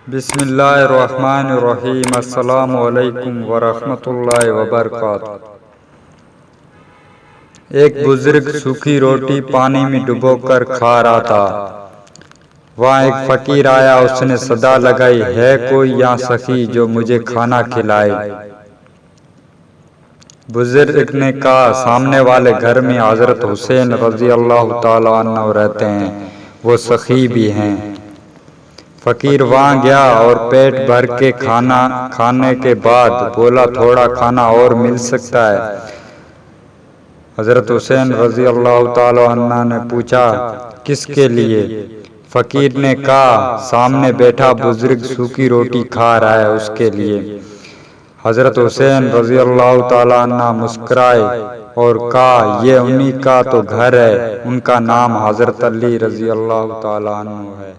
بسم اللہ الرحمن الرحیم۔ السلام علیکم ورحمۃ اللہ وبرکاتہ۔ ایک بزرگ سوکھی روٹی پانی میں ڈبو کر کھا رہا تھا۔ وہاں ایک فقیر آیا، اس نے صدا لگائی، ہے کوئی یہاں سخی جو مجھے کھانا کھلائے؟ بزرگ نے کہا، سامنے والے گھر میں حضرت حسین رضی اللہ تعالیٰ عنہ رہتے ہیں، وہ سخی بھی ہیں۔ فقیر وہاں گیا اور پیٹ بھر کے کھانا کھانے کے بعد بولا، تھوڑا کھانا اور مل سکتا ہے؟ حضرت حسین رضی اللہ تعالیٰ عنہ نے پوچھا، کس کے لیے؟ فقیر نے کہا، سامنے بیٹھا بزرگ سوکھی روٹی کھا رہا ہے، اس کے لیے۔ حضرت حسین رضی اللہ تعالیٰ عنہ مسکرائے اور کہا، یہ انہی کا تو گھر ہے، ان کا نام حضرت علی رضی اللہ تعالیٰ عنہ ہے۔